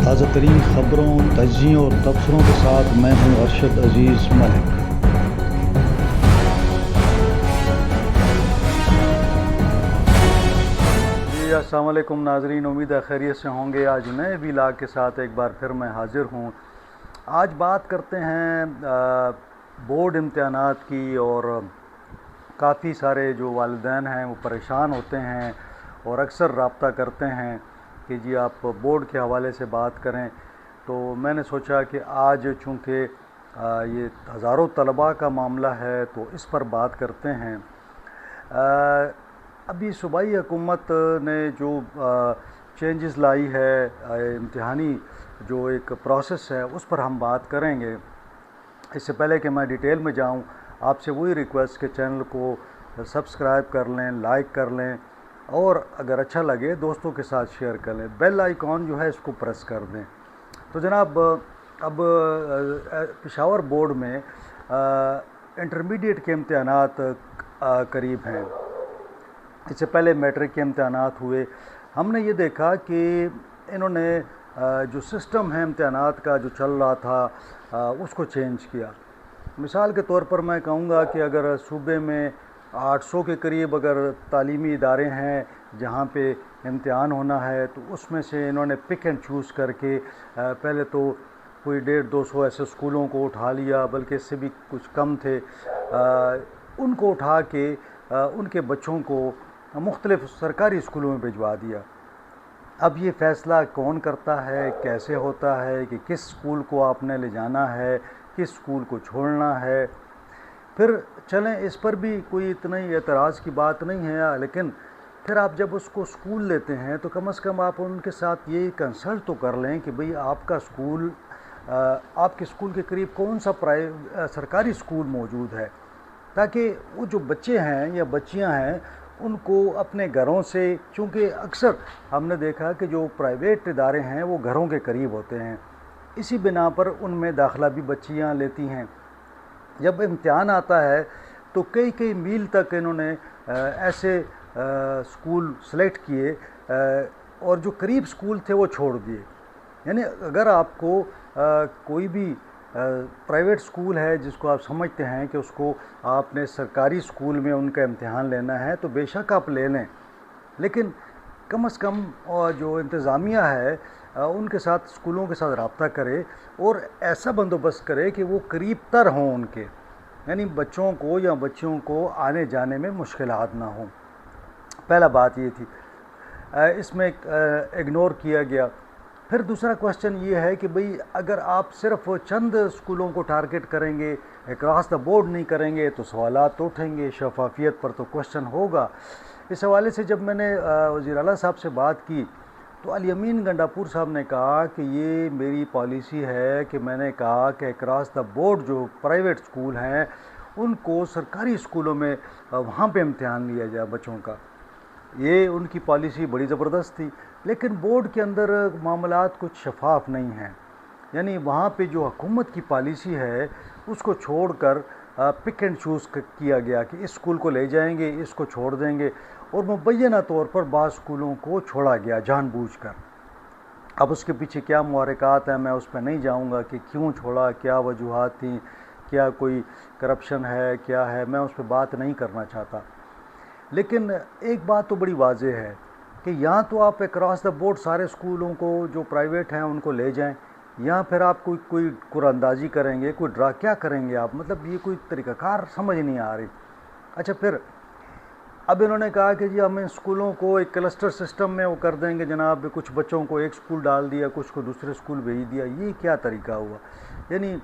تازہ ترین خبروں، تجزیوں اور تبصروں کے ساتھ میں ہوں ارشد عزیز ملک۔ جی السلام علیکم ناظرین، امید ہے خیریت سے ہوں گے۔ آج نئے ویلاگ کے ساتھ ایک بار پھر میں حاضر ہوں۔ آج بات کرتے ہیں بورڈ امتحانات کی، اور کافی سارے جو والدین ہیں وہ پریشان ہوتے ہیں اور اکثر رابطہ کرتے ہیں کہ جی آپ بورڈ کے حوالے سے بات کریں۔ تو میں نے سوچا کہ آج چونکہ یہ ہزاروں طلباء کا معاملہ ہے تو اس پر بات کرتے ہیں۔ ابھی صوبائی حکومت نے جو چینجز لائی ہے امتحانی جو ایک پروسیس ہے، اس پر ہم بات کریں گے۔ اس سے پہلے کہ میں ڈیٹیل میں جاؤں، آپ سے وہی ریکویسٹ کہ چینل کو سبسکرائب کر لیں، لائک کر لیں، اور اگر اچھا لگے دوستوں کے ساتھ شیئر کر لیں۔ بیل آئیکن جو ہے اس کو پریس کر دیں۔ تو جناب، اب پشاور بورڈ میں انٹرمیڈیٹ کے امتحانات قریب ہیں۔ اس سے پہلے میٹرک کے امتحانات ہوئے۔ ہم نے یہ دیکھا کہ انہوں نے جو سسٹم ہے امتحانات کا جو چل رہا تھا اس کو چینج کیا۔ مثال کے طور پر میں کہوں گا کہ اگر صوبے میں 800 کے قریب اگر تعلیمی ادارے ہیں جہاں پہ امتحان ہونا ہے، تو اس میں سے انہوں نے پک اینڈ چوز کر کے پہلے تو کوئی 150-200 ایسے اسکولوں کو اٹھا لیا، بلکہ اس سے بھی کچھ کم تھے، ان کو اٹھا کے ان کے بچوں کو مختلف سرکاری اسکولوں میں بھجوا دیا۔ اب یہ فیصلہ کون کرتا ہے، کیسے ہوتا ہے کہ کس اسکول کو آپ نے لے جانا ہے، کس اسکول کو چھوڑنا ہے؟ پھر چلیں، اس پر بھی کوئی اتنی اعتراض کی بات نہیں ہے، لیکن پھر آپ جب اس کو اسکول لیتے ہیں تو کم از کم آپ ان کے ساتھ یہ کنسلٹ تو کر لیں کہ بھئی آپ کا اسکول، آپ کے اسکول کے قریب کون سا سرکاری اسکول موجود ہے، تاکہ وہ جو بچے ہیں یا بچیاں ہیں ان کو اپنے گھروں سے، چونکہ اکثر ہم نے دیکھا کہ جو پرائیویٹ ادارے ہیں وہ گھروں کے قریب ہوتے ہیں، اسی بنا پر ان میں داخلہ بھی بچیاں لیتی ہیں۔ جب امتحان آتا ہے تو کئی کئی میل تک انہوں نے ایسے اسکول سلیکٹ کیے، اور جو قریب اسکول تھے وہ چھوڑ دیے۔ یعنی اگر آپ کو کوئی بھی پرائیویٹ اسکول ہے جس کو آپ سمجھتے ہیں کہ اس کو آپ نے سرکاری اسکول میں ان کا امتحان لینا ہے، تو بے شک آپ لے لیں، لیکن کم از کم جو انتظامیہ ہے ان کے ساتھ، اسکولوں کے ساتھ رابطہ کرے اور ایسا بندوبست کرے کہ وہ قریب تر ہوں ان کے، یعنی بچوں کو یا بچیوں کو آنے جانے میں مشکلات نہ ہوں۔ پہلا بات یہ تھی، اس میں اگنور کیا گیا۔ پھر دوسرا کوشچن یہ ہے کہ بھئی اگر آپ صرف چند اسکولوں کو ٹارگٹ کریں گے، اکراس دا بورڈ نہیں کریں گے، تو سوالات تو اٹھیں گے، شفافیت پر تو کوشچن ہوگا۔ اس حوالے سے جب میں نے وزیر اعلیٰ صاحب سے بات کی تو الیمین گنڈاپور صاحب نے کہا کہ یہ میری پالیسی ہے کہ میں نے کہا کہ اکراس دا بورڈ جو پرائیویٹ اسکول ہیں ان کو سرکاری اسکولوں میں وہاں پہ امتحان لیا جائے بچوں کا۔ یہ ان کی پالیسی بڑی زبردست تھی، لیکن بورڈ کے اندر معاملات کچھ شفاف نہیں ہیں۔ یعنی وہاں پہ جو حکومت کی پالیسی ہے اس کو چھوڑ کر پک اینڈ چوز کیا گیا کہ اس اسکول کو لے جائیں گے، اس کو چھوڑ دیں گے، اور مبینہ طور پر بعض اسکولوں کو چھوڑا گیا جان بوجھ کر۔ اب اس کے پیچھے کیا محرکات ہیں میں اس پہ نہیں جاؤں گا کہ کیوں چھوڑا، کیا وجوہات تھیں، کیا کوئی کرپشن ہے، کیا ہے، میں اس پہ بات نہیں کرنا چاہتا۔ لیکن ایک بات تو بڑی واضح ہے کہ یہاں تو آپ اکراس دا بورڈ سارے اسکولوں کو جو پرائیویٹ ہیں ان کو لے جائیں، یہاں پھر آپ کوئی قرآن اندازی کریں گے، کوئی ڈرا کیا کریں گے آپ؟ مطلب یہ کوئی طریقہ کار سمجھ نہیں آ رہی۔ اچھا، پھر اب انہوں نے کہا کہ جی ہم ان اسکولوں کو ایک کلسٹر سسٹم میں وہ کر دیں گے جناب، کچھ بچوں کو ایک اسکول ڈال دیا، کچھ کو دوسرے اسکول بھیج دیا۔ یہ کیا طریقہ ہوا؟ یعنی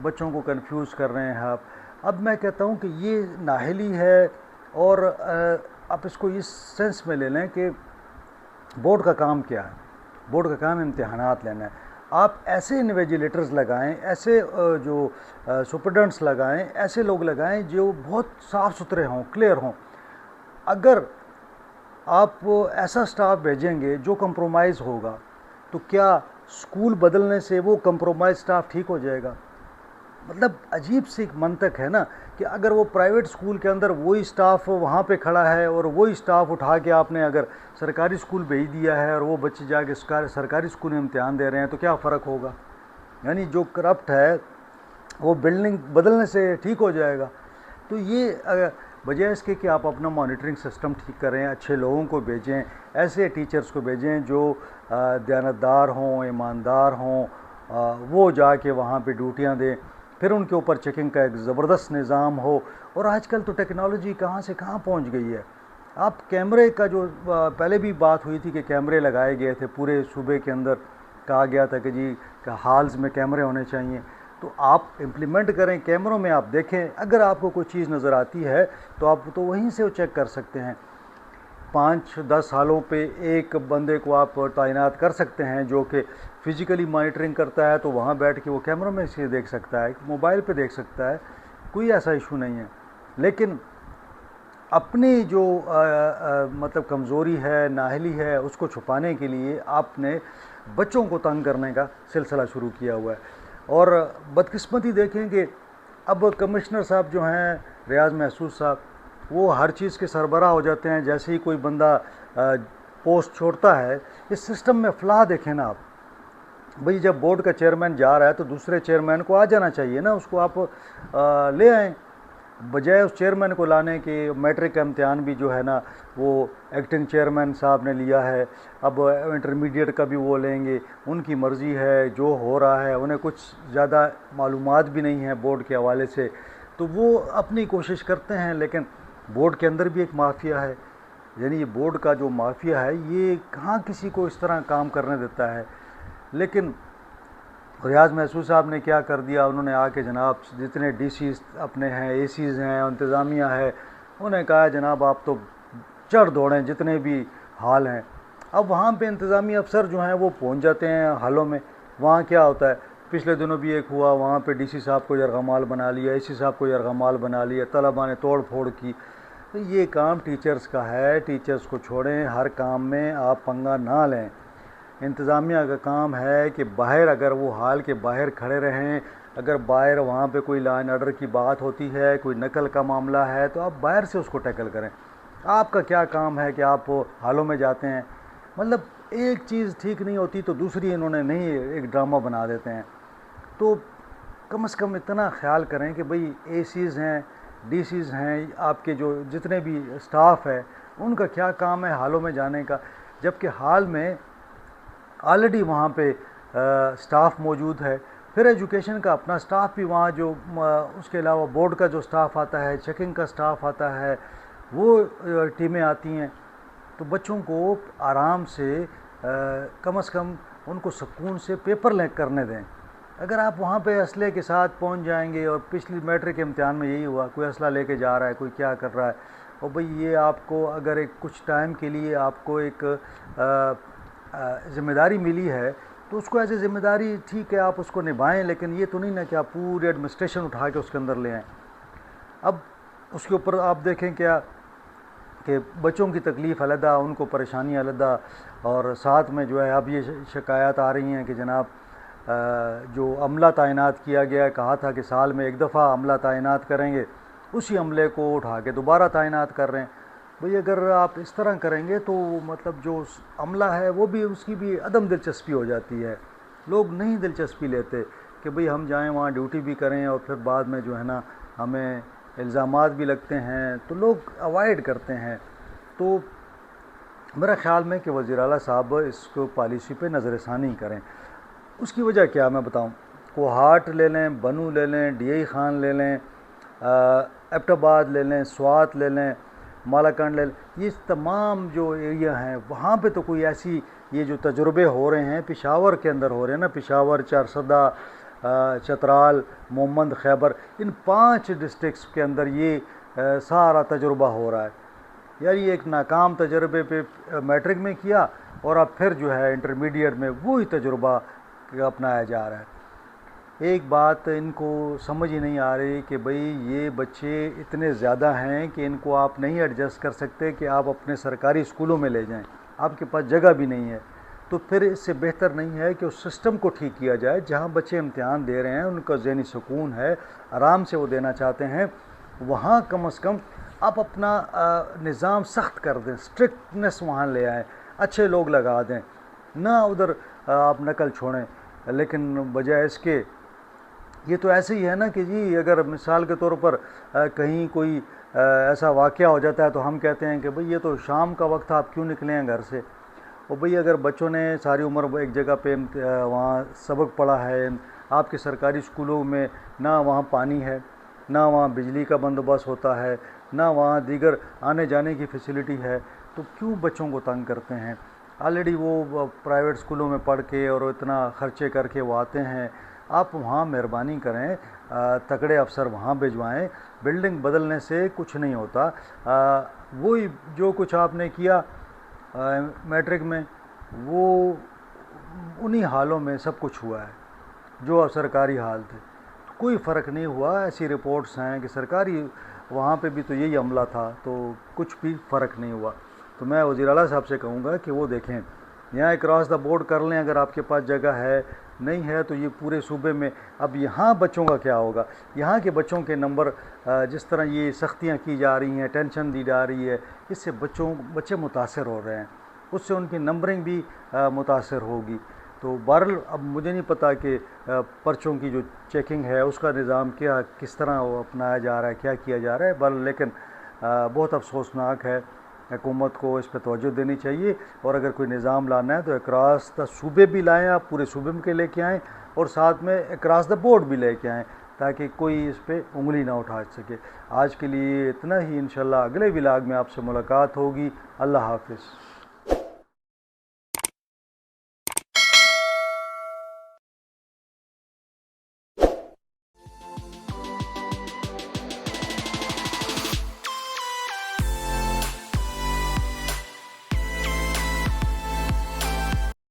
بچوں کو کنفیوز کر رہے ہیں آپ۔ اب میں کہتا ہوں کہ یہ نااہلی ہے، اور آپ اس کو اس سینس میں لے لیں کہ بورڈ کا کام کیا ہے؟ بورڈ کا کام امتحانات لینا ہے۔ آپ ایسے انویجیلیٹرز لگائیں، ایسے جو سپرڈنٹس لگائیں، ایسے لوگ لگائیں جو بہت صاف ستھرے ہوں، کلیئر ہوں۔ اگر آپ ایسا سٹاف بھیجیں گے جو کمپرومائز ہوگا، تو کیا اسکول بدلنے سے وہ کمپرومائز سٹاف ٹھیک ہو جائے گا؟ مطلب عجیب سی ایک منطق ہے نا کہ اگر وہ پرائیویٹ اسکول کے اندر وہی اسٹاف وہاں پہ کھڑا ہے اور وہی اسٹاف اٹھا کے آپ نے اگر سرکاری اسکول بھیج دیا ہے اور وہ بچے جا کے سرکاری اسکول میں امتحان دے رہے ہیں تو کیا فرق ہوگا؟ یعنی جو کرپٹ ہے وہ بلڈنگ بدلنے سے ٹھیک ہو جائے گا. تو یہ بجائے اس کے کہ آپ اپنا مانیٹرنگ سسٹم ٹھیک کریں، اچھے لوگوں کو بھیجیں، ایسے ٹیچرز کو بھیجیں جو دیانتدار ہوں، ایماندار ہوں، وہ جا کے وہاں پہ ڈیوٹیاں دیں، پھر ان کے اوپر چیکنگ کا ایک زبردست نظام ہو. اور آج کل تو ٹیکنالوجی کہاں سے کہاں پہنچ گئی ہے. آپ کیمرے کا جو پہلے بھی بات ہوئی تھی کہ کیمرے لگائے گئے تھے پورے صوبے کے اندر، کہا گیا تھا کہ جی کہ ہالز میں کیمرے ہونے چاہیے. تو آپ امپلیمنٹ کریں، کیمروں میں آپ دیکھیں، اگر آپ کو کوئی چیز نظر آتی ہے تو آپ تو وہیں سے وہ چیک کر سکتے ہیں. 5-10 سالوں پہ ایک بندے کو آپ تعینات کر سکتے ہیں جو کہ فزیکلی مانیٹرنگ کرتا ہے، تو وہاں بیٹھ کے وہ کیمروں میں سے دیکھ سکتا ہے، موبائل پہ دیکھ سکتا ہے، کوئی ایسا ایشو نہیں ہے. لیکن اپنی جو مطلب کمزوری ہے، نااہلی ہے، اس کو چھپانے کے لیے آپ نے بچوں کو تنگ کرنے کا سلسلہ شروع کیا ہوا ہے. اور بدقسمتی دیکھیں کہ اب کمشنر صاحب جو ہیں ریاض محسود صاحب، وہ ہر چیز کے سربراہ ہو جاتے ہیں. جیسے ہی کوئی بندہ پوسٹ چھوڑتا ہے، اس سسٹم میں فلاح دیکھیں نا آپ، بھئی جب بورڈ کا چیئرمین جا رہا ہے تو دوسرے چیئرمین کو آ جانا چاہیے نا، اس کو آپ لے آئیں، بجائے اس چیئرمین کو لانے کے. میٹرک کا امتحان بھی جو ہے نا وہ ایکٹنگ چیئرمین صاحب نے لیا ہے، اب انٹرمیڈیٹ کا بھی وہ لیں گے. ان کی مرضی ہے، جو ہو رہا ہے، انہیں کچھ زیادہ معلومات بھی نہیں ہیں بورڈ کے حوالے سے، تو وہ اپنی کوشش کرتے ہیں. لیکن بورڈ کے اندر بھی ایک مافیا ہے، یعنی یہ بورڈ کا جو مافیا ہے یہ کہاں کسی کو اس طرح کام کرنے دیتا ہے. لیکن ریاض محسود صاحب نے کیا کر دیا، انہوں نے آ کے جناب جتنے ڈی سیز اپنے ہیں، اے سیز ہیں، انتظامیہ ہے، انہوں نے کہا جناب آپ تو چڑھ دوڑیں جتنے بھی حال ہیں. اب وہاں پہ انتظامی افسر جو ہیں وہ پہنچ جاتے ہیں حالوں میں. وہاں کیا ہوتا ہے، پچھلے دنوں بھی ایک ہوا، وہاں پہ ڈی سی صاحب کو یرغمال بنا لیا، اے سی صاحب کو یرغمال بنا لیا، طلباء نے توڑ پھوڑ کی. تو یہ کام ٹیچرز کا ہے، ٹیچرز کو چھوڑیں، ہر کام میں آپ پنگا نہ لیں. انتظامیہ کا کام ہے کہ باہر اگر وہ حال کے باہر کھڑے رہیں، اگر باہر وہاں پہ کوئی لا اینڈ آرڈر کی بات ہوتی ہے، کوئی نقل کا معاملہ ہے، تو آپ باہر سے اس کو ٹیکل کریں. آپ کا کیا کام ہے کہ آپ حالوں میں جاتے ہیں؟ مطلب ایک چیز ٹھیک نہیں ہوتی تو دوسری انہوں نے نہیں ایک ڈرامہ بنا دیتے ہیں. تو کم از کم اتنا خیال کریں کہ بھئی اے سیز ہیں، ڈی سیز ہیں، آپ کے جو جتنے بھی اسٹاف ہے ان کا کیا کام ہے حالوں میں جانے کا، جبکہ حال میں آلریڈی وہاں پہ سٹاف موجود ہے. پھر ایجوکیشن کا اپنا سٹاف بھی وہاں جو اس کے علاوہ بورڈ کا جو سٹاف آتا ہے، چیکنگ کا سٹاف آتا ہے، وہ ٹیمیں آتی ہیں. تو بچوں کو آرام سے کم از کم ان کو سکون سے پیپر لے کرنے دیں. اگر آپ وہاں پہ اسلحے کے ساتھ پہنچ جائیں گے، اور پچھلی میٹرک کے امتحان میں یہی ہوا، کوئی اسلحہ لے کے جا رہا ہے، کوئی کیا کر رہا ہے، اور بھئی یہ آپ کو اگر ایک کچھ ٹائم کے لیے آپ کو ایک ذمہ داری ملی ہے تو اس کو ایز اے ذمہ داری ٹھیک ہے آپ اس کو نبھائیں، لیکن یہ تو نہیں نا کہ آپ پوری ایڈمنسٹریشن اٹھا کے اس کے اندر لے آئیں. اب اس کے اوپر آپ دیکھیں کیا کہ بچوں کی تکلیف علیحدہ، ان کو پریشانی علیحدہ، اور ساتھ میں جو ہے اب یہ شکایات آ رہی ہیں کہ جناب جو عملہ تعینات کیا گیا ہے، کہا تھا کہ سال میں ایک دفعہ عملہ تعینات کریں گے، اسی عملے کو اٹھا کے دوبارہ تعینات کر رہے ہیں. بھئی اگر آپ اس طرح کریں گے تو مطلب جو عملہ ہے وہ بھی اس کی بھی عدم دلچسپی ہو جاتی ہے. لوگ نہیں دلچسپی لیتے کہ بھئی ہم جائیں وہاں ڈیوٹی بھی کریں اور پھر بعد میں جو ہے نا ہمیں الزامات بھی لگتے ہیں، تو لوگ اوائڈ کرتے ہیں. تو میرا خیال میں کہ وزیر اعلیٰ صاحب اس کو پالیسی پہ نظر ثانی کریں. اس کی وجہ کیا میں بتاؤں، کوہاٹ لے لیں، بنو لے لیں، ڈی آئی خان لے لیں، ایبٹ آباد لے لیں، سوات لے لیں، مالاکنڈ لے لیں، یہ تمام جو ایریا ہیں وہاں پہ تو کوئی ایسی یہ جو تجربے ہو رہے ہیں پشاور کے اندر ہو رہے ہیں نا، پشاور، چارسدہ، چترال، مومند، خیبر، ان 5 ڈسٹرکٹس کے اندر یہ سارا تجربہ ہو رہا ہے. یعنی ایک ناکام تجربے پہ میٹرک میں کیا، اور اب پھر جو ہے انٹرمیڈیٹ میں وہی تجربہ اپنایا جا رہا ہے. ایک بات ان کو سمجھ ہی نہیں آ رہی کہ بھئی یہ بچے اتنے زیادہ ہیں کہ ان کو آپ نہیں ایڈجسٹ کر سکتے کہ آپ اپنے سرکاری اسکولوں میں لے جائیں، آپ کے پاس جگہ بھی نہیں ہے. تو پھر اس سے بہتر نہیں ہے کہ اس سسٹم کو ٹھیک کیا جائے. جہاں بچے امتحان دے رہے ہیں, ان کا ذہنی سکون ہے, آرام سے وہ دینا چاہتے ہیں, وہاں کم از کم آپ اپنا نظام سخت کر دیں, اسٹرکٹنس وہاں لے آئیں, اچھے لوگ لگا دیں, نہ ادھر آپ نقل چھوڑیں. لیکن بجائے اس کے یہ تو ایسے ہی ہے نا کہ جی اگر مثال کے طور پر کہیں کوئی ایسا واقعہ ہو جاتا ہے تو ہم کہتے ہیں کہ بھئی یہ تو شام کا وقت آپ کیوں نکلے ہیں گھر سے. اور بھئی اگر بچوں نے ساری عمر ایک جگہ پہ وہاں سبق پڑھا ہے, آپ کے سرکاری اسکولوں میں نہ وہاں پانی ہے, نہ وہاں بجلی کا بندوبست ہوتا ہے, نہ وہاں دیگر آنے جانے کی فیسلٹی ہے, تو کیوں بچوں کو تنگ کرتے ہیں؟ آلریڈی وہ پرائیویٹ اسکولوں میں پڑھ کے اور اتنا خرچے کر کے وہ آتے ہیں. آپ وہاں مہربانی کریں, تکڑے افسر وہاں بھجوائیں. بلڈنگ بدلنے سے کچھ نہیں ہوتا. وہی جو کچھ آپ نے کیا میٹرک میں, وہ انہی حالوں میں سب کچھ ہوا ہے جو سرکاری حال تھے. کوئی فرق نہیں ہوا. ایسی رپورٹس ہیں کہ سرکاری وہاں پہ بھی تو یہی عملہ تھا, تو کچھ بھی فرق نہیں ہوا. تو میں وزیر اعلیٰ صاحب سے کہوں گا کہ وہ دیکھیں, یہاں اکراس دا بورڈ کر لیں اگر آپ کے پاس جگہ ہے. نہیں ہے تو یہ پورے صوبے میں. اب یہاں بچوں کا کیا ہوگا؟ یہاں کے بچوں کے نمبر جس طرح یہ سختیاں کی جا رہی ہیں, ٹینشن دی جا رہی ہے, اس سے بچے متاثر ہو رہے ہیں, اس سے ان کی نمبرنگ بھی متاثر ہوگی. تو بہرحال اب مجھے نہیں پتا کہ پرچوں کی جو چیکنگ ہے اس کا نظام کس طرح وہ اپنایا جا رہا ہے, کیا کیا جا رہا ہے. بہرحال لیکن بہت افسوسناک ہے. حکومت کو اس پہ توجہ دینی چاہیے, اور اگر کوئی نظام لانا ہے تو اکراس دا صوبے بھی لائیں, آپ پورے صوبے کے لے کے آئیں, اور ساتھ میں اکراس دا بورڈ بھی لے کے آئیں تاکہ کوئی اس پہ انگلی نہ اٹھا سکے. آج کے لیے اتنا ہی. انشاءاللہ اگلے ولاگ میں آپ سے ملاقات ہوگی. اللہ حافظ.